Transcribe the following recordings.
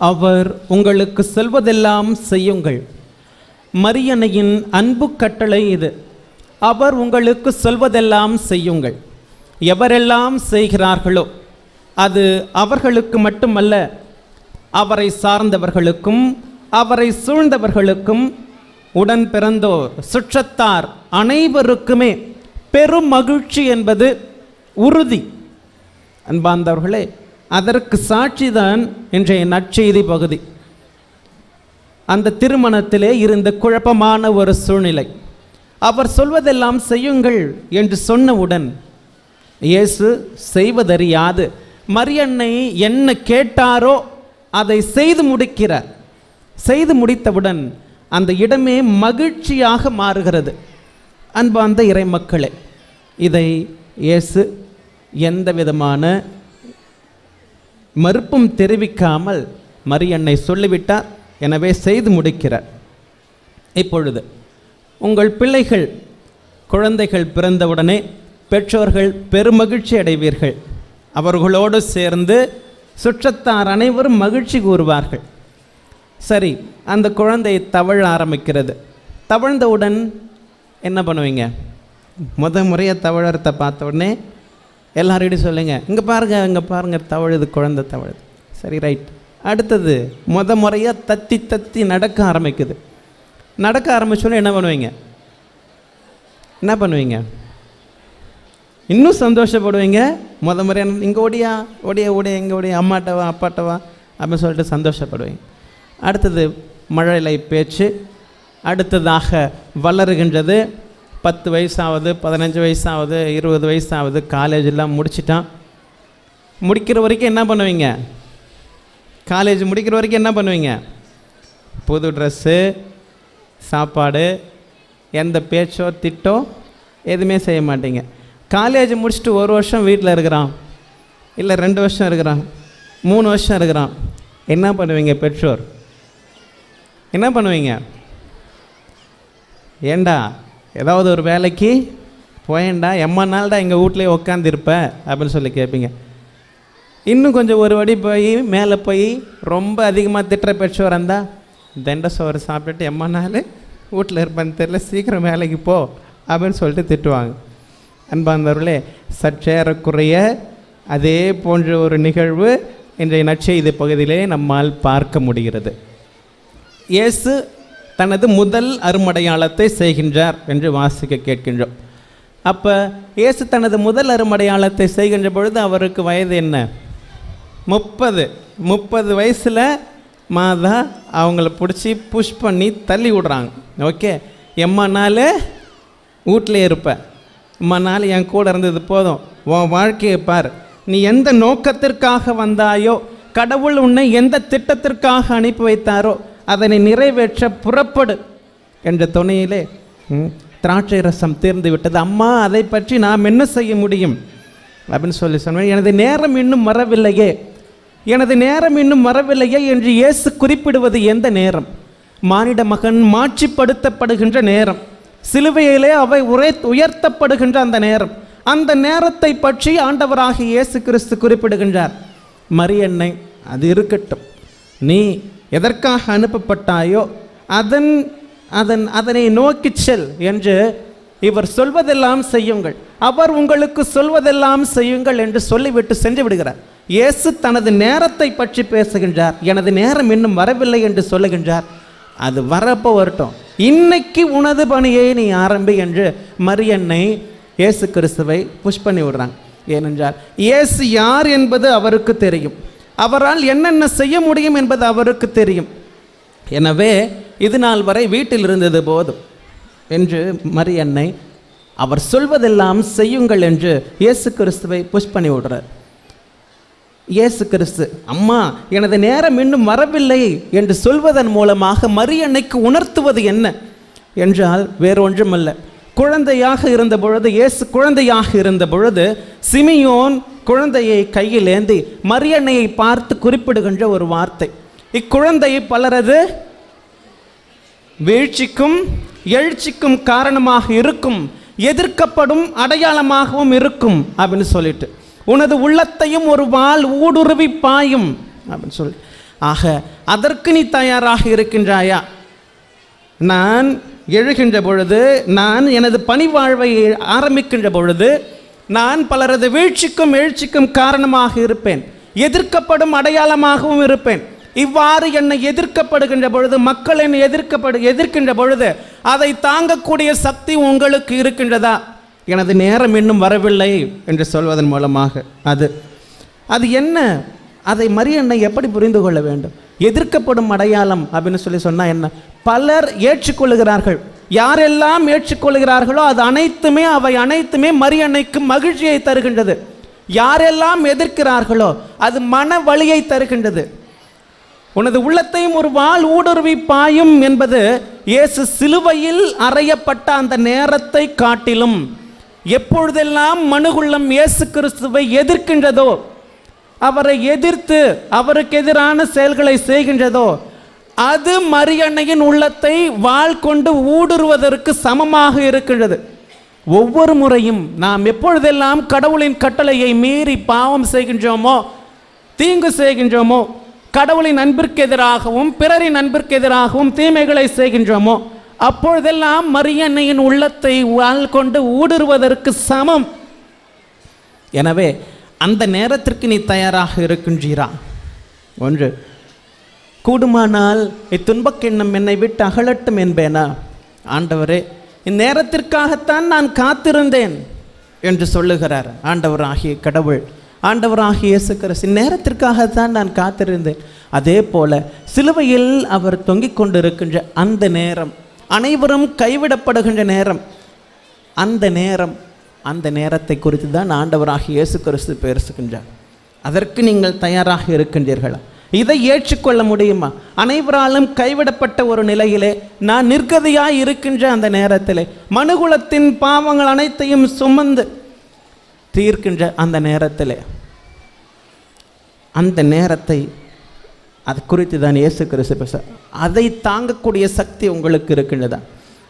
அவர் உங்களுக்கு சொல்வதெல்லாம் செய்யுங்கள். மரியன்னையின் அன்பு கட்டளை இது. அவர் உங்களுக்கு சொல்வதெல்லாம் செய்யுங்கள். எவரெல்லாம் செய்கிறார்களோ அது அவர்களுக்கு மட்டுமல்ல, அவரை சார்ந்தவர்களுக்கும் அவரை சூழ்ந்தவர்களுக்கும் உடன் பிறந்தோர் சுற்றத்தார் அனைவருக்குமே பெரும் மகிழ்ச்சி என்பது உறுதி. அன்பார்ந்தவர்களே, அதற்கு சாட்சிதான் இன்றைய நற்செய்தி பகுதி. அந்த திருமணத்திலே இருந்த குழப்பமான ஒரு சூழ்நிலை. அவர் சொல்வதெல்லாம் செய்யுங்கள் என்று சொன்னவுடன் இயேசு செய்வதறியாது மரியன்னை என்ன கேட்டாரோ அதை செய்து முடிக்கிறார். செய்து முடித்தவுடன் அந்த இடமே மகிழ்ச்சியாக மாறுகிறது. அன்பார்ந்த இறைமக்களே, இதை இயேசு எந்த விதமான மறுப்பும் தெரிவிக்காமல் மரியன்னை சொல்லிவிட்டார். எனவே செய்து முடிக்கிறார். இப்பொழுது உங்கள் பிள்ளைகள் குழந்தைகள் பிறந்தவுடனே பெற்றோர்கள் பெருமகிழ்ச்சி அடைவீர்கள். அவர்களோடு சேர்ந்து சுற்றத்தார் அனைவரும் மகிழ்ச்சி கூறுவார்கள். சரி, அந்த குழந்தை தவழ ஆரம்பிக்கிறது. தவழ்ந்தவுடன் என்ன பண்ணுவீங்க? முறையாக தவழறதை பார்த்த உடனே எல்லாரையும் சொல்லுங்க, இங்கே பாருங்கள், இங்கே பாருங்கள், தவழுது, குழந்தை தவழுது. சரி, ரைட். அடுத்தது முறையாக தத்தி தத்தி நடக்க ஆரம்பிக்குது. நடக்க ஆரம்பிச்சோன்னே என்ன பண்ணுவீங்க? என்ன பண்ணுவீங்க? இன்னும் சந்தோஷப்படுவீங்க. முறையாக இங்கே ஓடியா ஓடியா ஓடியா, எங்கே ஓடியா, அம்மாட்டவா அப்பாட்டவா அப்படின்னு சொல்லிட்டு சந்தோஷப்படுவீங்க. அடுத்தது மழலை பேச்சு. அடுத்ததாக வளருகின்றது. 10 வயசாவது, 15 வயசாவது, 20 வயசாவது, காலேஜெல்லாம் முடிச்சிட்டான். முடிக்கிற வரைக்கும் என்ன பண்ணுவீங்க? காலேஜ் முடிக்கிற வரைக்கும் என்ன பண்ணுவீங்க? புது ட்ரெஸ்ஸு, சாப்பாடு, எந்த பேச்சோ திட்டோ எதுவுமே செய்ய மாட்டீங்க. காலேஜ் முடிச்சுட்டு 1 வருஷம் வீட்டில் இருக்கிறான், இல்லை 2 வருஷம் இருக்கிறான், 3 வருஷம் இருக்கிறான். என்ன பண்ணுவீங்க? பெற்றோர் என்ன பண்ணுவீங்க? ஏண்டா ஏதாவது ஒரு வேலைக்கு போயேண்டா, எம்மா நாள்டா எங்கள் வீட்லேயே உட்காந்துருப்ப அப்படின்னு சொல்லி கேட்பீங்க. இன்னும் கொஞ்சம் ஒரு வடி போய் மேலே போய் ரொம்ப அதிகமாக திட்டுற பெற்றோர் இருந்தால், தண்டை சோறு சாப்பிட்டுட்டு எம்மா நாள் வீட்டில் இருப்பேன்னு தெரியல, சீக்கிரம் வேலைக்கு போ அப்படின்னு சொல்லிட்டு திட்டுவாங்க. அன்பார்ந்தவர்களே, சற்றேறக்குறைய அதே போன்ற ஒரு நிகழ்வு இன்றைய நற்செய்தி பகுதியிலே நம்மால் பார்க்க முடிகிறது. இயேசு தனது முதல் அருமடையாளத்தை செய்கின்றார் என்று வாசிக்க கேட்கின்றோம். அப்போ இயேசு தனது முதல் அருமடையாளத்தை செய்கின்ற பொழுது அவருக்கு வயது என்ன? 30 வயசில் மாதா அவங்கள பிடிச்சி புஷ் பண்ணி தள்ளி விடுறாங்க. ஓகே, எம்மா நாள் வீட்டிலே இருப்பேன், அம்மா நாள் என் கூட இருந்தது போதும், உன் வாழ்க்கையை பார், நீ எந்த நோக்கத்திற்காக வந்தாயோ, கடவுள் உன்னை எந்த திட்டத்திற்காக அனுப்பி வைத்தாரோ அதனை நிறைவேற்ற புறப்படு என்ற துணையிலே திராட்சை ரசம் தீர்ந்து விட்டது. அம்மா, அதை பற்றி நாம் என்ன செய்ய முடியும் அப்படின்னு சொல்லி சொன்னேன். எனது நேரம் இன்னும் வரவில்லையே, எனது நேரம் இன்னும் வரவில்லையே என்று இயேசு குறிப்பிடுவது எந்த நேரம்? மானிட மகன் மாட்சிப்படுத்தப்படுகின்ற நேரம், சிலுவையிலே அவை உயர்த்தப்படுகின்ற அந்த நேரம். அந்த நேரத்தை பற்றி ஆண்டவராகிய இயேசு கிறிஸ்து குறிப்பிடுகின்றார். மரியன்னை, அது இருக்கட்டும், நீ எதற்காக அனுப்பப்பட்டாயோ அதனை நோக்கி செல் என்று இவர் சொல்வதெல்லாம் செய்யுங்கள், அவர் உங்களுக்கு சொல்வதெல்லாம் செய்யுங்கள் என்று சொல்லிவிட்டு சென்று விடுகிறார். இயேசு தனது நேரத்தை பற்றி பேசுகின்றார். எனது நேரம் இன்னும் வரவில்லை என்று சொல்லுகின்றார். அது வரப்போ வரட்டும், இன்னைக்கு உனது பணியை நீ ஆரம்பி என்று மரியன்னை இயேசு கிறிஸ்துவை புஷ் பண்ணி விடுறாங்க. ஏனென்றால் இயேசு யார் என்பது அவருக்கு தெரியும், அவரால் என்னென்ன செய்ய முடியும் என்பது அவருக்கு தெரியும். எனவே இது நாள் வரை வீட்டில் இருந்தது போதும் என்று மரியன்னை அவர் சொல்வதெல்லாம் செய்யுங்கள் என்று இயேசு கிறிஸ்துவை புஷ் பண்ணி விடுறார். இயேசு கிறிஸ்து, அம்மா எனது நேரம் இன்னும் வரவில்லை என்று சொல்வதன் மூலமாக மரியன்னைக்கு உணர்த்துவது என்ன என்றால் வேறு ஒன்றுமல்ல. குழந்தையாக இருந்த பொழுது, இயேசு குழந்தையாக இருந்த பொழுது, சிமியோன் குழந்தையை கையில் ஏந்தி மரியன்னையை பார்த்து குறிப்பிடுகின்ற ஒரு வார்த்தை, இக்குழந்தை பலரது வீழ்ச்சிக்கும் எழுச்சிக்கும் காரணமாக இருக்கும், எதிர்க்கப்படும் அடையாளமாகவும் இருக்கும் அப்படின்னு சொல்லிட்டு, உனது உள்ளத்தையும் ஒரு வாள் ஊடுருவி பாயும் அப்படின்னு சொல்லி ஆக அதற்கு நீ தயாராக இருக்கின்றாயா? நான் எழுகின்ற பொழுது, நான் எனது பணி வாழ்வை ஆரம்பிக்கின்ற பொழுது, நான் பலரது வீழ்ச்சிக்கும் எழுச்சிக்கும் காரணமாக இருப்பேன், எதிர்க்கப்படும் அடையாளமாகவும் இருப்பேன். இவ்வாறு என்னை எதிர்க்கப்படுகின்ற பொழுது, மக்கள் என்னை எதிர்க்கின்ற பொழுது அதை தாங்கக்கூடிய சக்தி உங்களுக்கு இருக்கின்றதா? எனது நேரம் இன்னும் வரவில்லை என்று சொல்வதன் மூலமாக அது என்ன, அதை மரியன்னை எப்படி புரிந்து கொள்ள வேண்டும்? எதிர்க்கப்படும் அடையாளம் அப்படின்னு சொன்னால் என்ன? பலர் ஏற்றுக்கொள்கிறார்கள். யாரெல்லாம் ஏற்றுக்கொள்கிறார்களோ அவை அனைத்துமே மரியன்னைக்கு மகிழ்ச்சியை தருகின்றது. யாரெல்லாம் எதிர்க்கிறார்களோ அது மன வலியை தருகின்றது. உனது உள்ளத்தையும் ஒரு வாள் ஊடுருவி பாயும் என்பது இயேசு சிலுவையில் அறையப்பட்ட அந்த நேரத்தை காட்டிலும் எப்பொழுதெல்லாம் மனுகுள்ளம் இயேசு கிறிஸ்துவை எதிர்க்கின்றதோ, அவரை எதிர்த்து அவருக்கு எதிரான செயல்களை செய்கின்றதோ, அது மரியன்னையின் உள்ளத்தை வாள் கொண்டு ஊடுருவதற்கு சமமாக இருக்கின்றது. ஒவ்வொரு முறையும் நாம் எப்பொழுதெல்லாம் கடவுளின் கட்டளையை மீறி பாவம் செய்கின்றோமோ, தீங்கு செய்கின்றோமோ, கடவுளின் அன்பிற்கு எதிராகவும் பிறரின் அன்பிற்கு எதிராகவும் தீமைகளை செய்கின்றோமோ, அப்பொழுதெல்லாம் மரியன்னையின் உள்ளத்தை வாள் கொண்டு ஊடுருவதற்கு சமம். எனவே அந்த நேரத்திற்கு நீ தயாராக இருக்கின்றீரா? ஒன்று, கூடுமானால் இத்துன்பக்கெண்ணம் என்னை விட்டு அகலட்டும் என்பேனா? ஆண்டவரே, இந்நேரத்திற்காகத்தான் நான் காத்திருந்தேன் என்று சொல்லுகிறார் ஆண்டவராகிய கடவுள், ஆண்டவராகிய இயேசு கிறிஸ்து. இந்நேரத்திற்காகத்தான் நான் காத்திருந்தேன். அதே போல சிலுவையில் அவர் தொங்கிக் கொண்டிருக்கின்ற அந்த நேரம், அனைவரும் கைவிடப்படுகின்ற நேரம், அந்த நேரத்தை குறித்து தான் ஆண்டவராகிய இயேசு கிறிஸ்து பேசுகின்றார். அதற்கு நீங்கள் தயாராக இருக்கின்றீர்களா? இதை ஏற்றுக்கொள்ள முடியுமா? அனைவராலும் கைவிடப்பட்ட ஒரு நிலையிலே நான் நிர்கதியாய் இருக்கின்ற அந்த நேரத்திலே, மனுகுலத்தின் பாவங்கள் அனைத்தையும் சுமந்து தீர்க்கின்ற அந்த நேரத்திலே, அந்த நேரத்தை அது குறித்து தான் இயேசு கிறிஸ்து பேச. அதை தாங்கக்கூடிய சக்தி உங்களுக்கு இருக்கின்றதா?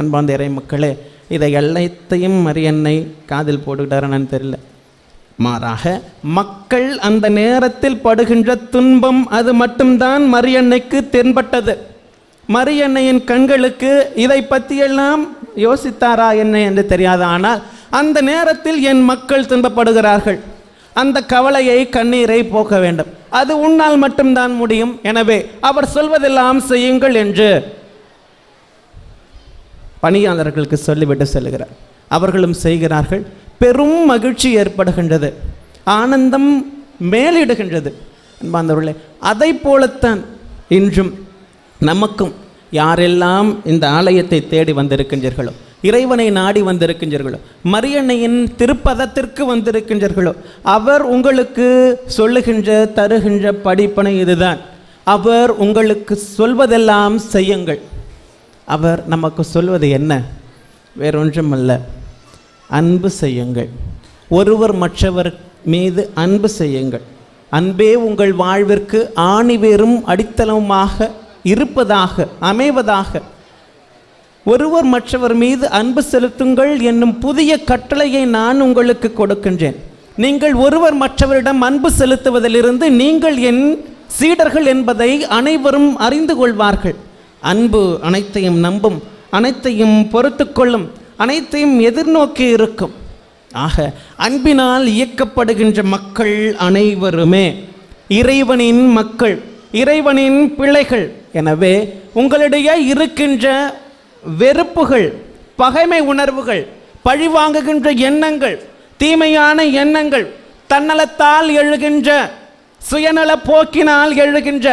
அன்பார்ந்த இறை மக்களே, இதை எல்லாத்தையும் மரியன்னை காதில் போட்டுக்கிட்டாரான்னு தெரியல. மாறாக மக்கள் அந்த நேரத்தில் படுகின்ற துன்பம் அது மட்டும்தான் மரியன்னைக்கு தென்பட்டது. மரியன்னையின் கண்களுக்கு இதை பற்றியெல்லாம் யோசித்தாரா என்ன என்று தெரியாது. ஆனால் அந்த நேரத்தில் என் மக்கள் துன்பப்படுகிறார்கள், அந்த கவலையை கண்ணீரை போக்க வேண்டும், அது உன்னால் மட்டும்தான் முடியும், எனவே அவர் சொல்வதெல்லாம் செய்யுங்கள் என்று பணியாளர்களுக்கு சொல்லிவிட்டு செல்கிறார். அவர்களும் செய்கிறார்கள். பெரும் மகிழ்ச்சி ஏற்படுகின்றது, ஆனந்தம் மேலிடுகின்றது. அன்பார்ந்தவர்களே, அதை போலத்தான் இன்றும் நமக்கும் யாரெல்லாம் இந்த ஆலயத்தை தேடி வந்திருக்கின்றீர்களோ, இறைவனை நாடி வந்திருக்கின்றீர்களோ, மரியன்னையின் திருப்பதத்திற்கு வந்திருக்கின்றீர்களோ, அவர் உங்களுக்கு சொல்லுகின்ற தருகின்ற படிப்பனை இதுதான். அவர் உங்களுக்கு சொல்வதெல்லாம் செய்யுங்கள். அவர் நமக்கு சொல்வது என்ன? வேறொன்றுமல்ல, அன்பு செய்யுங்கள். ஒருவர் மற்றவர் மீது அன்பு செய்யுங்கள். அன்பே உங்கள் வாழ்விற்கு ஆணிவேரும் அடித்தளமாக இருப்பதாக அமைவதாக. ஒருவர் மற்றவர் மீது அன்பு செலுத்துங்கள் என்னும் புதிய கட்டளையை நான் உங்களுக்கு கொடுக்கின்றேன். நீங்கள் ஒருவர் மற்றவரிடம் அன்பு செலுத்துவதிலிருந்து நீங்கள் என் சீடர்கள் என்பதை அனைவரும் அறிந்து கொள்வார்கள். அன்பு அனைத்தையும் நம்பும், அனைத்தையும் பொறுத்து கொள்ளும், அனைத்தையும் எதிர்நோக்கி இருக்கும். ஆக அன்பினால் இயக்கப்படுகின்ற மக்கள் அனைவருமே இறைவனின் மக்கள், இறைவனின் பிள்ளைகள். எனவே உங்களிடையே இருக்கின்ற வெறுப்புகள், பகைமை உணர்வுகள், பழிவாங்குகின்ற எண்ணங்கள், தீமையான எண்ணங்கள், தன்னலத்தால் எழுகின்ற சுயநல போக்கினால் எழுகின்ற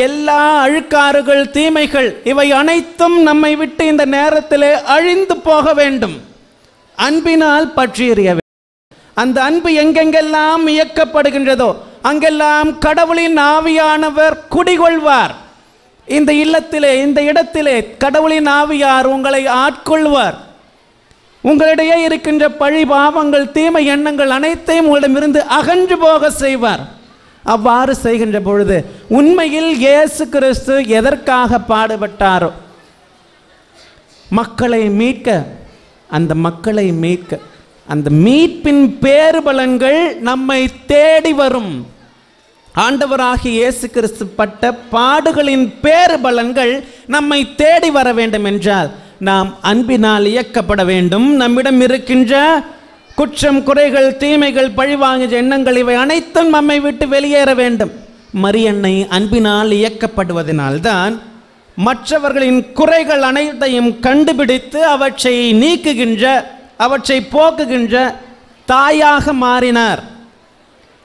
எல்லா அழுக்காறுகள், தீமைகள், இவை அனைத்தும் நம்மை விட்டு இந்த நேரத்திலே அழிந்து போக வேண்டும். அன்பினால் பற்றி எறிய வேண்டும். அந்த அன்பு எங்கெங்கெல்லாம் இயக்கப்படுகின்றதோ அங்கெல்லாம் கடவுளின் ஆவியானவர் குடிகொள்வார். இந்த இல்லத்திலே, இந்த இடத்திலே கடவுளின் ஆவியார் உங்களை ஆட்கொள்வார். உங்களிடையே இருக்கின்ற பழி பாவங்கள், தீமை எண்ணங்கள் அனைத்தையும் உங்களிடமிருந்து அகன்று போக செய்வார். அவ்வாறு செய்கின்ற பொழுது உண்மையில் இயேசு கிறிஸ்து எதற்காக பாடுபட்டாரோ, மக்களை மீட்க, அந்த மக்களை மீட்க, அந்த மீட்பின் பேறுபலன்கள் நம்மை தேடி வரும். ஆண்டவராகிய இயேசு கிறிஸ்து பட்ட பாடுகளின் பேறு பலன்கள் நம்மை தேடி வர வேண்டும் என்றால் நாம் அன்பினால் இயக்கப்பட வேண்டும். நம்மிடம் இருக்கின்ற குற்றம், குறைகள், தீமைகள், பழிவாங்கிய எண்ணங்கள் இவை அனைத்தும் நம்மை விட்டு வெளியேற வேண்டும். மரியன்னை அன்பினால் இயக்கப்படுவதனால்தான் மற்றவர்களின் குறைகள் அனைத்தையும் கண்டுபிடித்து அவற்றை நீக்குகின்ற, அவற்றை போக்குகின்ற தாயாக மாறினார்.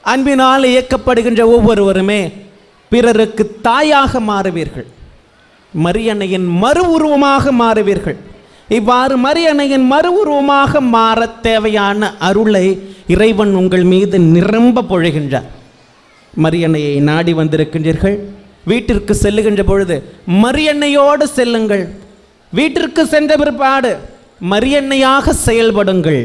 அன்பினால் இயக்கப்படுகின்ற ஒவ்வொருவருமே பிறருக்கு தாயாக மாறுவீர்கள், மரியன்னையின் மறு உருவமாக மாறுவீர்கள். இவ்வாறு மரியன்னையின் மறு உருவமாக மாற தேவையான அருளை இறைவன் உங்கள் மீது நிரம்ப பொழிகின்றார். மரியன்னையை நாடி வந்திருக்கின்றீர்கள். வீட்டிற்கு செல்லுகின்ற பொழுது மரியன்னையோடு செல்லுங்கள். வீட்டிற்கு சென்ற பிற்பாடு மரியன்னையாக செயல்படுங்கள்.